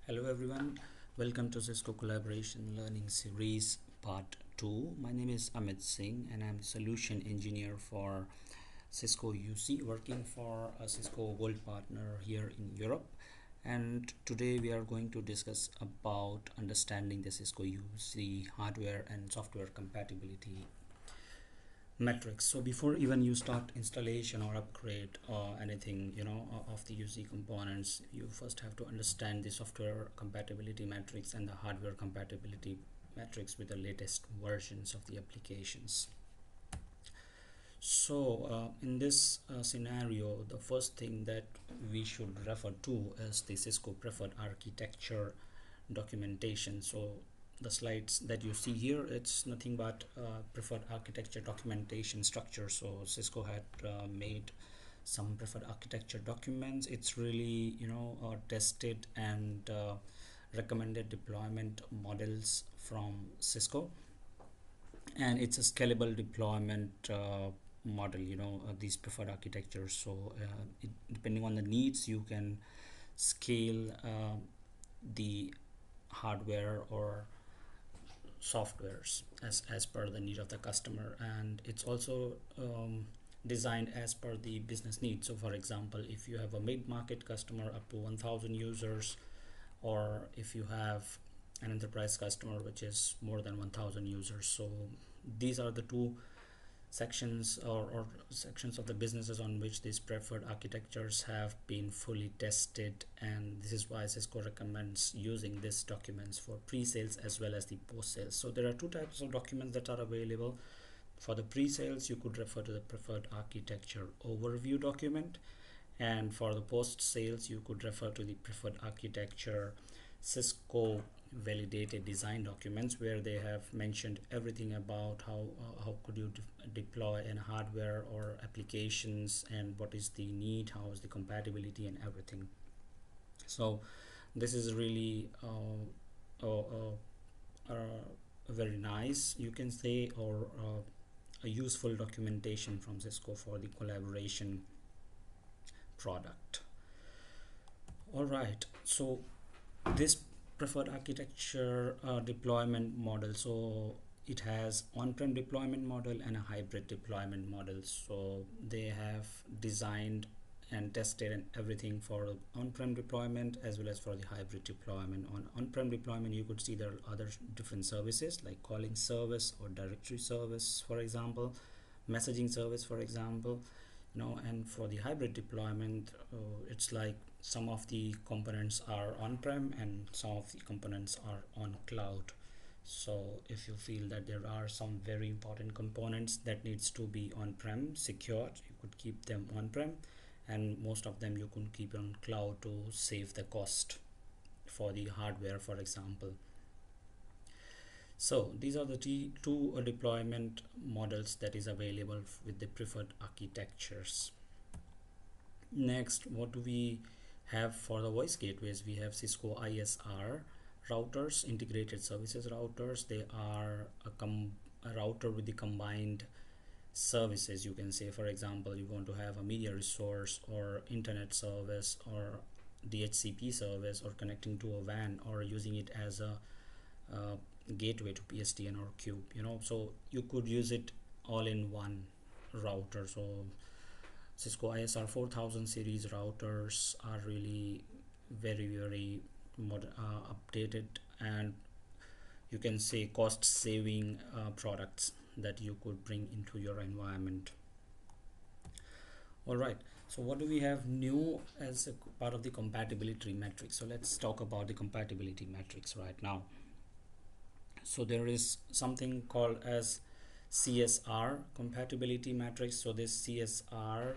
Hello everyone, welcome to Cisco Collaboration Learning Series Part 2. My name is Amit Singh and I'm the Solution Engineer for Cisco UC, working for a Cisco Gold Partner here in Europe. And today we are going to discuss about understanding the Cisco UC hardware and software compatibility metrics. So before even you start installation or upgrade or anything of the UC components, you first have to understand the software compatibility metrics and the hardware compatibility metrics with the latest versions of the applications. So in this scenario, the first thing that we should refer to is the Cisco preferred architecture documentation. So the slides that you see here, it's nothing but preferred architecture documentation structure. So Cisco had made some preferred architecture documents. It's really tested and recommended deployment models from Cisco, and it's a scalable deployment model, these preferred architectures. So depending on the needs, you can scale the hardware or softwares as per the need of the customer, and it's also designed as per the business needs. So for example, if you have a mid-market customer up to 1000 users, or if you have an enterprise customer which is more than 1000 users, so these are the two sections or sections of the businesses on which these preferred architectures have been fully tested, and this is why Cisco recommends using these documents for pre-sales as well as the post-sales. So there are two types of documents that are available. For the pre-sales, you could refer to the preferred architecture overview document, and for the post-sales, you could refer to the preferred architecture Cisco validated design documents, where they have mentioned everything about how could you deploy in hardware or applications, and what is the need, how is the compatibility, and everything. So this is really very nice, you can say, or a useful documentation from Cisco for the collaboration product. All right, so this preferred architecture deployment model, so it has on-prem deployment model and a hybrid deployment model. So they have designed and tested and everything for on-prem deployment as well as for the hybrid deployment. On on-prem deployment, you could see there are other different services like calling service or directory service, for example, messaging service, for example. And for the hybrid deployment, it's like some of the components are on-prem and some of the components are on cloud. So if you feel that there are some very important components that needs to be on-prem secured, you could keep them on-prem, and most of them you can keep on cloud to save the cost for the hardware, for example. So these are the two deployment models that is available with the preferred architectures. Next, what do we have for the voice gateways? We have Cisco ISR routers, integrated services routers. They are a router with the combined services, you can say. For example, you want to have a media resource or internet service or DHCP service, or connecting to a WAN, or using it as a gateway to PSTN or Cube, so you could use it all in one router. So Cisco ISR 4000 series routers are really very updated, and you can say cost saving products that you could bring into your environment. All right, so what do we have new as a part of the compatibility matrix? So let's talk about the compatibility matrix right now. So there is something called as CSR compatibility matrix. So this CSR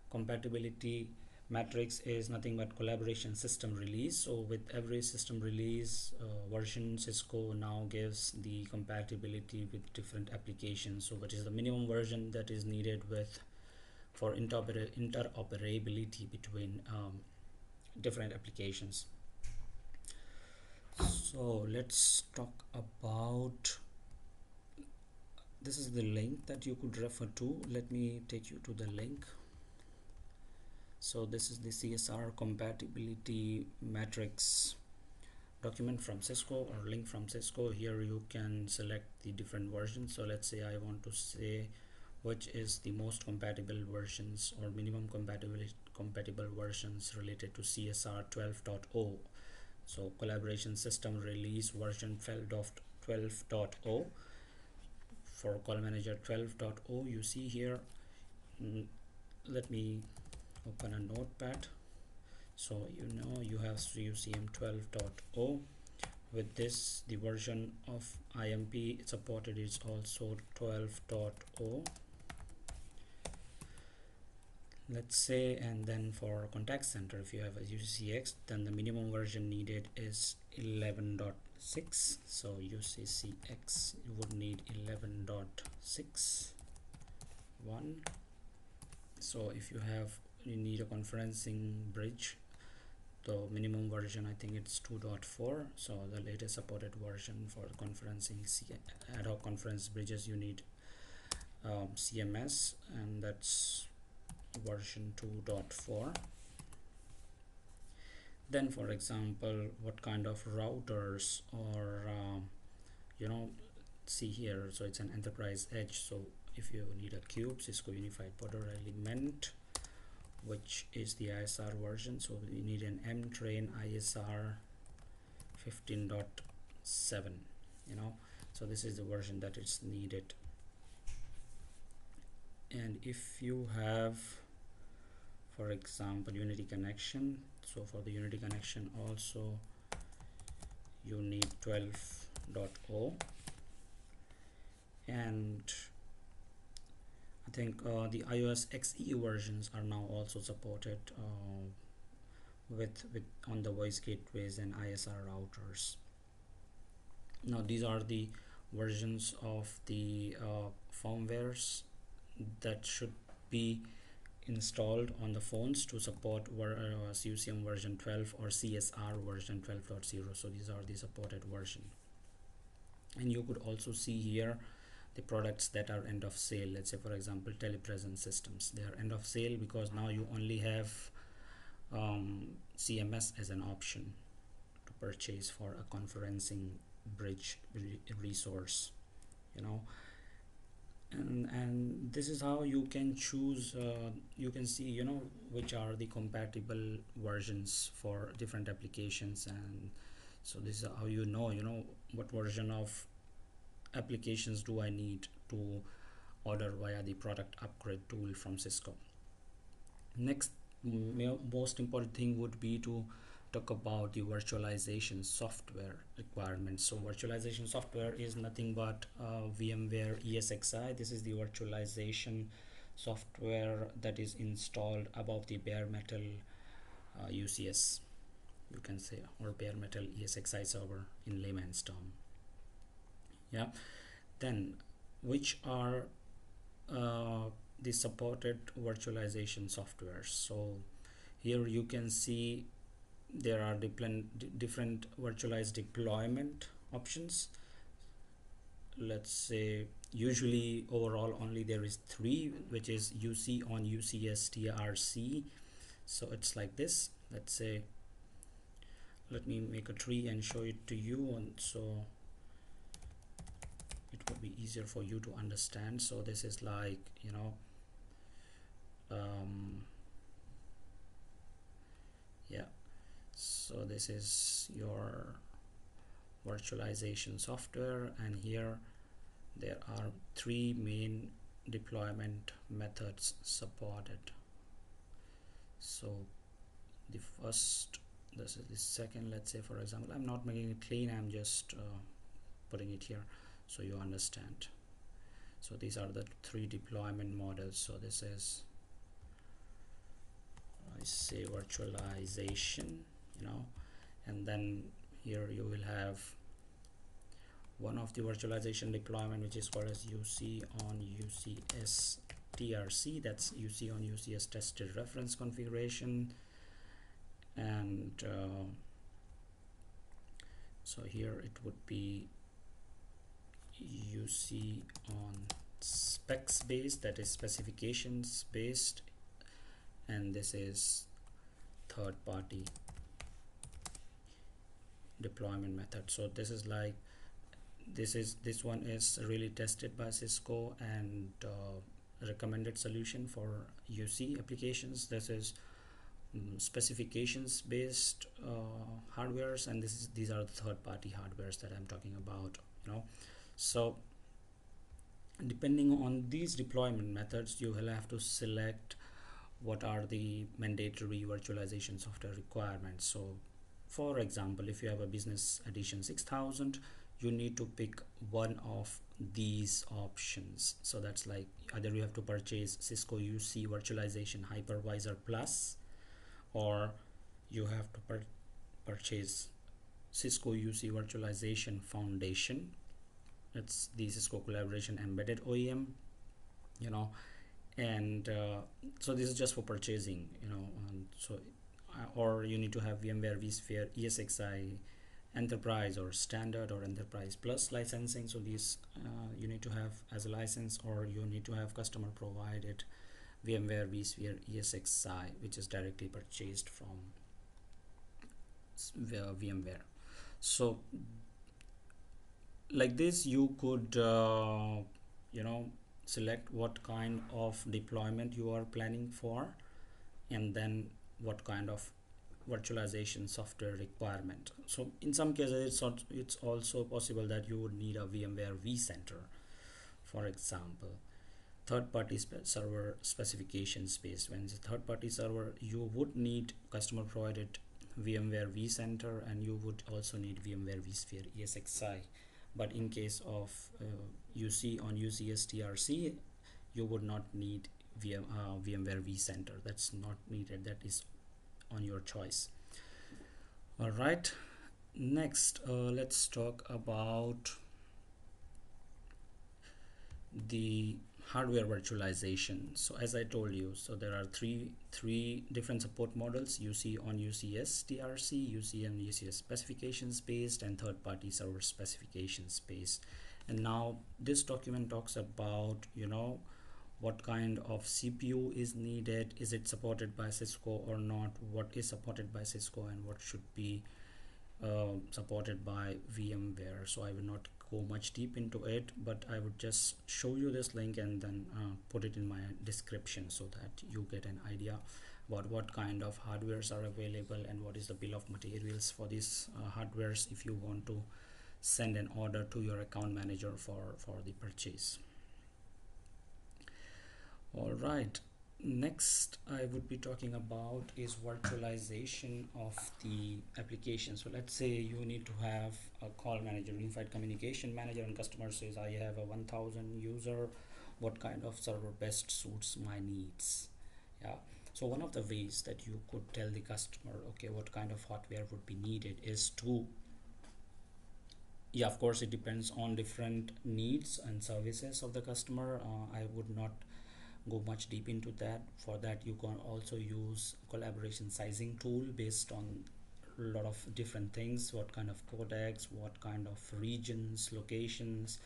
compatibility matrix is nothing but collaboration system release. So with every system release version, Cisco now gives the compatibility with different applications. So what is the minimum version that is needed for interoperability between different applications. So let's talk about, this is the link that you could refer to. Let me take you to the link. So this is the CSR compatibility matrix document from Cisco or link from Cisco. Here you can select the different versions. So let's say I want to say which is the most compatible versions or minimum compatible versions related to CSR 12.0. So collaboration system release version 12.0. For call manager 12.0, you see here, let me open a notepad. So you have CUCM 12.0. with this, the version of IMP supported is also 12.0, let's say. And then for contact center, if you have a UCCX, then the minimum version needed is 11.6. so UCCX would need 11.6.1. so if you need a conferencing bridge, the minimum version, I think it's 2.4. so the latest supported version for conferencing ad hoc conference bridges, you need CMS, and that's version 2.4. Then for example, what kind of routers, or see here, so it's an enterprise edge. So if you need a cube, Cisco Unified Border Element, which is the ISR version, so we need an mtrain ISR 15.7, so this is the version that is needed. And if you have, for example, Unity connection, so for the Unity connection also you need 12.0. and I think the iOS XE versions are now also supported with on the voice gateways and ISR routers. Now these are the versions of the firmwares that should be installed on the phones to support CUCM version 12 or CSR version 12.0. so these are the supported version. And you could also see here the products that are end of sale. Let's say for example telepresence systems, they are end of sale because now you only have CMS as an option to purchase for a conferencing bridge resource, and this is how you can choose. You can see which are the compatible versions for different applications, and so this is how what version of applications do I need to order via the product upgrade tool from Cisco. Next, most important thing would be to talk about the virtualization software requirements. So virtualization software is nothing but VMware ESXi. This is the virtualization software that is installed above the bare metal UCS, you can say, or bare metal ESXi server in layman's term. Then which are the supported virtualization softwares? So here you can see there are different virtualized deployment options. Let's say usually overall only there is 3, which is UC on UCS TRC. so it's like this. Let's say, let me make a tree and show it to you, and so it would be easier for you to understand. So this is like so this is your virtualization software, and here there are 3 main deployment methods supported. So the first, this is the second. Let's say for example, I'm not making it clean, I'm just putting it here so you understand. So these are the 3 deployment models. So this is, I say, virtualization, and then here you will have one of the virtualization deployment, which is called as UC on UCS TRC. That's UC on UCS tested reference configuration. And so here it would be UC on specs based, that is specifications based, and this is third party deployment method. So this is like this one is really tested by Cisco and recommended solution for UC applications. This is specifications based hardwares, and these are the third-party hardwares that I'm talking about, you know. So depending on these deployment methods, you will have to select what are the mandatory virtualization software requirements. So for example, if you have a business edition 6000, you need to pick one of these options. So that's like either you have to purchase Cisco UC Virtualization Hypervisor Plus, or you have to purchase Cisco UC Virtualization Foundation. It's the Cisco Collaboration Embedded OEM, you know. And so this is just for purchasing, you know. Or you need to have VMware vSphere ESXi Enterprise or Standard or Enterprise Plus licensing. So these you need to have as a license, or you need to have customer provided VMware vSphere ESXi, which is directly purchased from VMware. So like this, you could you know, select what kind of deployment you are planning for, and then what kind of virtualization software requirement. So in some cases it's also possible that you would need a VMware vCenter, for example. Third-party server specification space. When it's a third-party server, you would need customer provided VMware vCenter, and you would also need VMware vSphere ESXi. But in case of UC on UCS TRC, you would not need VMware vCenter. That's not needed. That is on your choice. All right, next let's talk about the hardware virtualization. So as I told you, so there are three different support models: UC on UCS TRC, UC and UCS specifications based, and third-party server specifications based. And now this document talks about, you know, what kind of CPU is needed, is it supported by Cisco or not, what is supported by Cisco, and what should be supported by VMware. So I will not go much deep into it, but I would just show you this link and then put it in my description so that you get an idea about what kind of hardwares are available and what is the bill of materials for these hardwares if you want to send an order to your account manager for the purchase. All right, next I would be talking about is virtualization of the application. So let's say you need to have a call manager, unified communication manager, and customer says I have a 1000 user, what kind of server best suits my needs? Yeah, so one of the ways that you could tell the customer, okay, what kind of hardware would be needed is to, yeah, of course it depends on different needs and services of the customer. I would not go much deep into that. For that, you can also use collaboration sizing tool based on a lot of different things: what kind of codecs, what kind of regions, locations,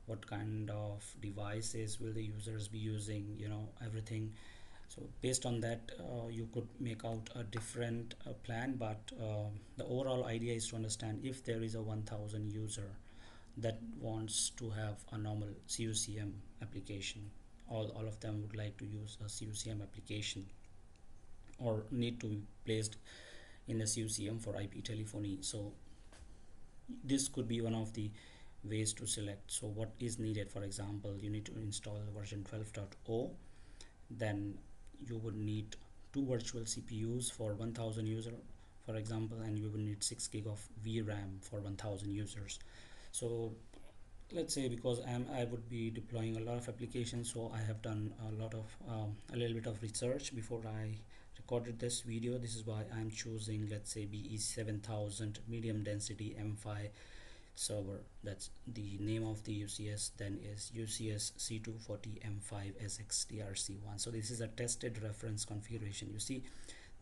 what kind of devices will the users be using, you know, everything. So based on that, you could make out a different plan, but the overall idea is to understand if there is a 1000 user that wants to have a normal CUCM application. All of them would like to use a CUCM application or need to be placed in a CUCM for IP telephony. So this could be one of the ways to select. So what is needed, for example, you need to install version 12.0, then you would need 2 virtual CPUs for 1000 user, for example, and you will need 6 gig of VRAM for 1000 users. So let's say, because I would be deploying a lot of applications, so I have done a little bit of research before I recorded this video. This is why I'm choosing, let's say, BE7000 medium density M5 server. That's the name of the UCS. Then is UCS C240 M5 SXTRC1. So this is a tested reference configuration. You see,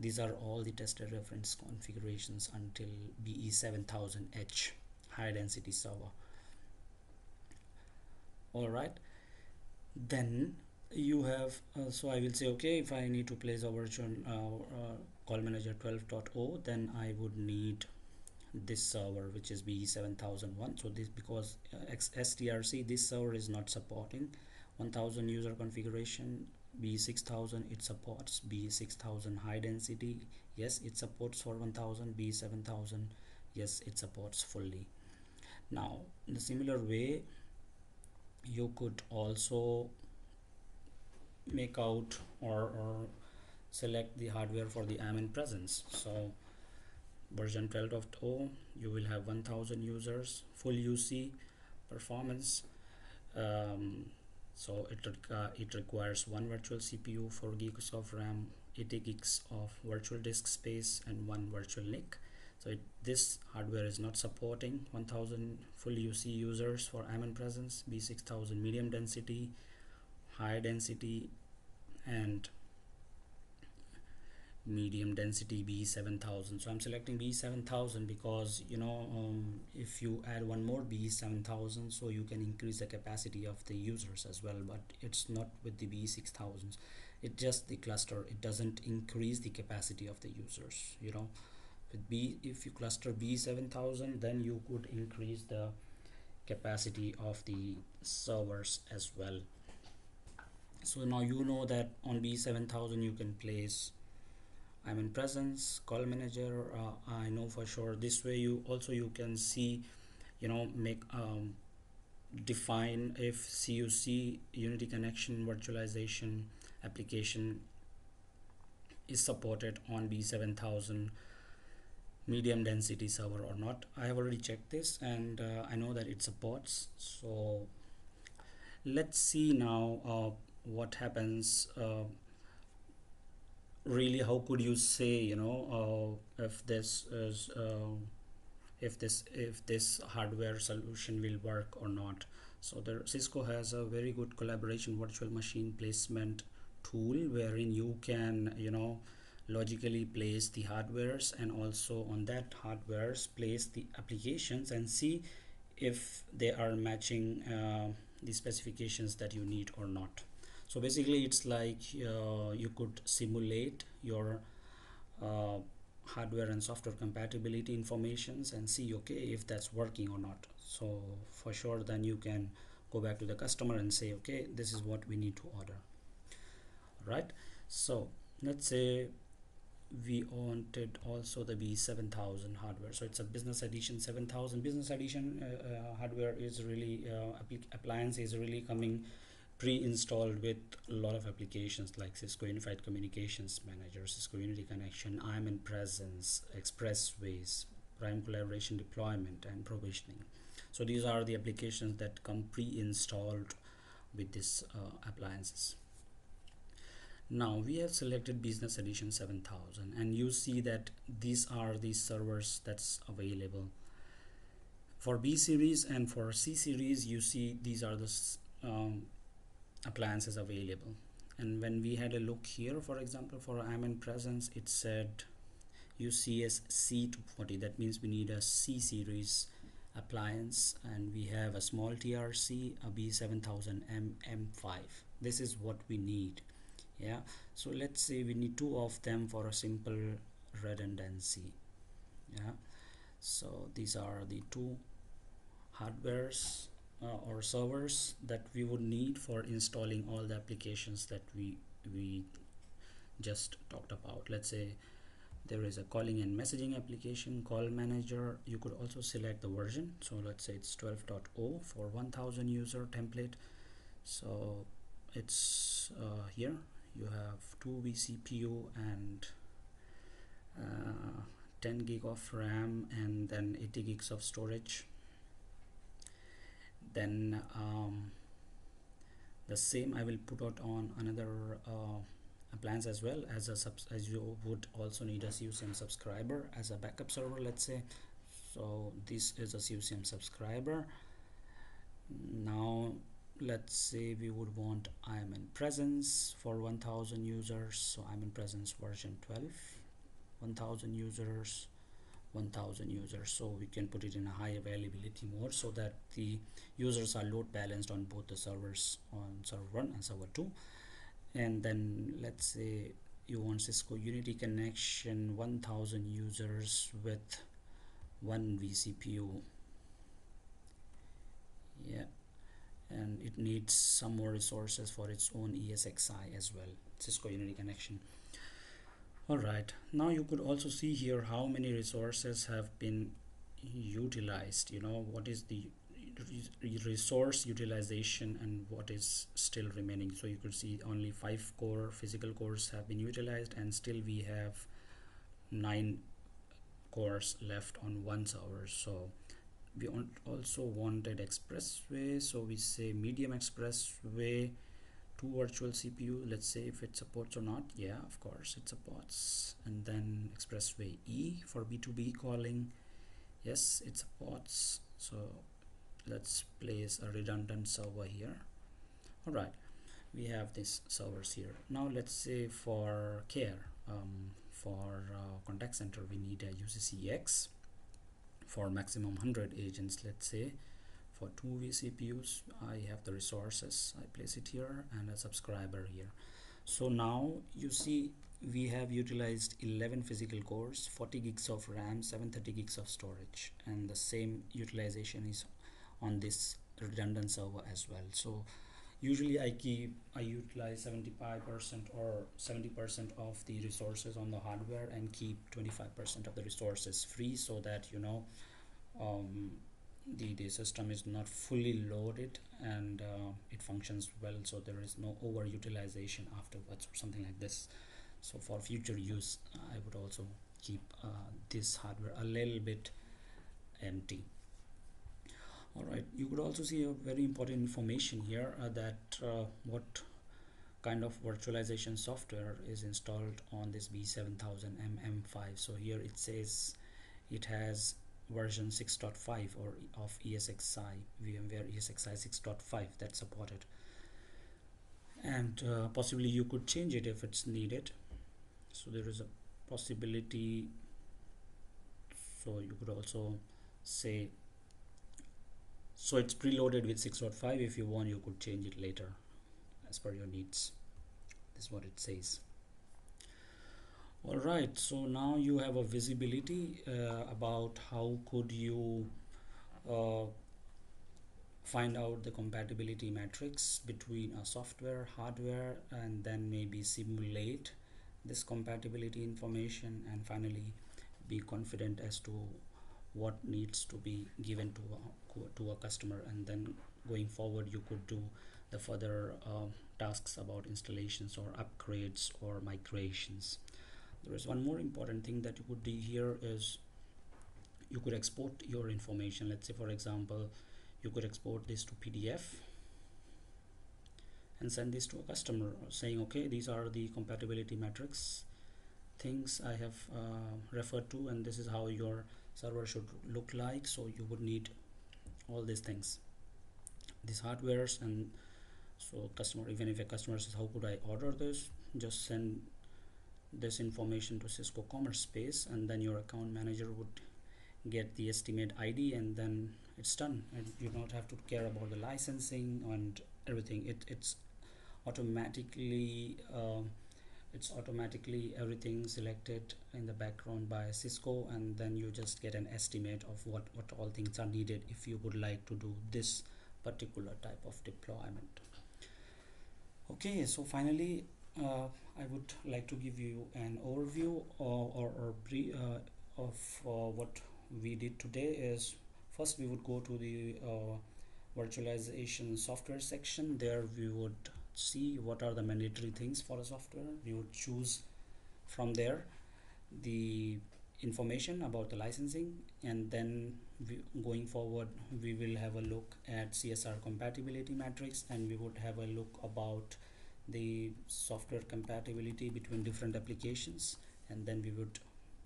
these are all the tested reference configurations until BE7000H high density server. All right, then you have so I will say, okay, if I need to place a virtual call manager 12.0, then I would need this server, which is BE7001. So this, because STRC, this server is not supporting 1000 user configuration. BE6000 it supports. BE6000 high density, yes, it supports for 1000. BE7000, yes, it supports fully. Now in a similar way, you could also make out or select the hardware for the IM in presence. So version 12.0, you will have 1000 users, full UC performance. So it requires one virtual CPU, 4 gigs of RAM, 80 gigs of virtual disk space, and one virtual NIC. So this hardware is not supporting 1000 full UC users for IM in presence. B6000 medium density, high density, and medium density B7000. So I'm selecting B7000 because, you know, if you add one more B7000, so you can increase the capacity of the users as well, but it's not with the B6000s. It's just the cluster, it doesn't increase the capacity of the users, you know. With if you cluster B7000, then you could increase the capacity of the servers as well. So now you know that on B7000 you can place IM in presence, call manager. I know for sure this way you can see, you know, make define if CUC Unity connection virtualization application is supported on B7000 medium density server or not. I have already checked this, and I know that it supports. So let's see now what happens. Really, how could you say, you know, if this is if this hardware solution will work or not. So the Cisco has a very good collaboration virtual machine placement tool, wherein you can, you know, logically place the hardwares, and also on that hardwares place the applications and see if they are matching the specifications that you need or not. So basically it's like you could simulate your hardware and software compatibility informations and see, okay, if that's working or not. So for sure then you can go back to the customer and say, okay, this is what we need to order. Right, so let's say we wanted also the B7000 hardware. So it's a business edition 7000. Business edition hardware is really appliance is really coming pre-installed with a lot of applications like Cisco Unified Communications Manager, Cisco Unity Connection, IM in Presence, Expressways, Prime Collaboration Deployment, and Provisioning. So these are the applications that come pre-installed with these appliances. Now we have selected Business Edition 7000, and you see that these are the servers that's available. For B series and for C series, you see these are the appliances available. And when we had a look here, for example, for IM in Presence, it said UCS C240. That means we need a C series appliance, and we have a small TRC, a B7000 M5. This is what we need. Yeah, so let's say we need two of them for a simple redundancy. Yeah, so these are the two hardwares or servers that we would need for installing all the applications that we just talked about. Let's say there is a calling and messaging application, call manager. You could also select the version. So let's say it's 12.0 for 1000 user template. So it's here you have 2 vCPU and 10 gig of RAM, and then 80 gigs of storage. Then the same I will put out on another appliance as well, as you would also need a CUCM subscriber as a backup server, let's say. So this is a CUCM subscriber. Now let's say we would want IM in Presence for 1000 users. So IM in Presence version 12, 1000 users, 1000 users. So we can put it in a high availability mode so that the users are load balanced on both the servers, on server 1 and server 2. And then let's say you want Cisco Unity connection 1000 users with one vCPU. Yeah, and it needs some more resources for its own ESXi as well, Cisco Unity connection. Alright, now you could also see here how many resources have been utilized. You know, what is the resource utilization and what is still remaining. So you could see only 5 core physical cores have been utilized, and still we have 9 cores left on one server. So we also wanted Expressway, so we say medium Expressway, 2 virtual CPU. Let's say if it supports or not. Yeah, of course it supports. And then Expressway E for B2B calling. Yes, it supports. So let's place a redundant server here. All right, we have these servers here. Now let's say for care, for contact center, we need a UCCX for maximum 100 agents. Let's say for 2 vCPUs, I have the resources. I place it here and a subscriber here. So now you see we have utilized 11 physical cores, 40 gigs of RAM, 730 gigs of storage, and the same utilization is on this redundant server as well. So usually I utilize 75% or 70% of the resources on the hardware and keep 25% of the resources free, so that you know the system is not fully loaded and it functions well, so there is no overutilization afterwards or something like this. So for future use, I would also keep this hardware a little bit empty. Alright, you could also see a very important information here that what kind of virtualization software is installed on this B7000 MM5. So here it says it has version 6.5 or of ESXi, VMware ESXi 6.5 that's supported, and possibly you could change it if it's needed. So there is a possibility. So you could also say, so it's preloaded with 6.5. If you want, you could change it later as per your needs. This is what it says. Alright, so now you have a visibility about how could you find out the compatibility matrix between a software, hardware, and then maybe simulate this compatibility information, and finally be confident as to what needs to be given to a customer, and then going forward you could do the further tasks about installations or upgrades or migrations. There is one more important thing that you could do here is you could export your information. Let's say for example you could export this to PDF and send this to a customer saying, okay, these are the compatibility matrix things I have referred to, and this is how your server should look like. So you would need all these things, these hardwares, and so customer, even if a customer says, how could I order this, just send this information to Cisco Commerce Space, and then your account manager would get the estimate ID, and then it's done, and you don't have to care about the licensing and everything. It's automatically everything selected in the background by Cisco, and then you just get an estimate of what all things are needed if you would like to do this particular type of deployment. Okay, so finally I would like to give you an overview of what we did today. Is first we would go to the virtualization software section. There we would see what are the mandatory things for a software. We would choose from there the information about the licensing, and then going forward we will have a look at CSR compatibility matrix, and we would have a look about the software compatibility between different applications, and then we would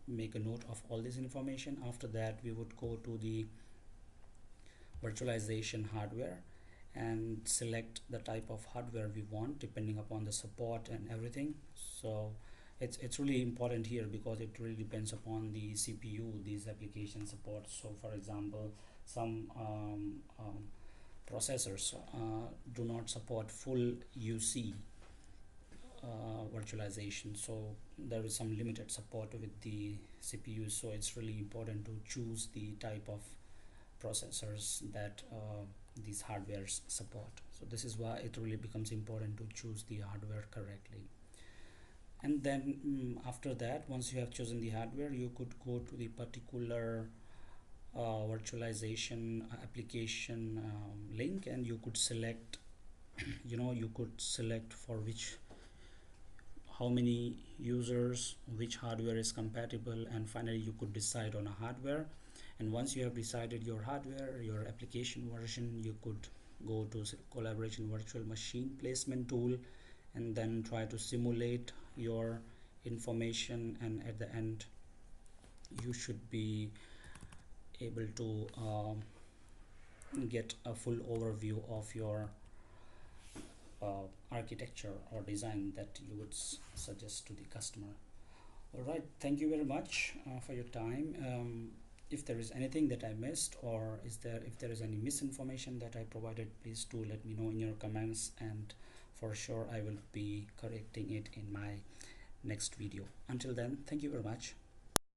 make a note of all this information. After that we would go to the virtualization hardware and select the type of hardware we want depending upon the support and everything. So it's really important here because it really depends upon the CPU these application support. So for example, some processors do not support full UC virtualization, so there is some limited support with the CPU, so it's really important to choose the type of processors that these hardwares support. So this is why it really becomes important to choose the hardware correctly. And then after that, once you have chosen the hardware, you could go to the particular virtualization application link, and you could select you could select for which, how many users, which hardware is compatible, and finally you could decide on a hardware. And once you have decided your hardware, your application version, you could go to collaboration virtual machine placement tool and then try to simulate your information, and at the end you should be able to get a full overview of your architecture or design that you would suggest to the customer. All right, thank you very much for your time. If there is anything that I missed, or if there is any misinformation that I provided, please do let me know in your comments, and for sure I will be correcting it in my next video. Until then, thank you very much.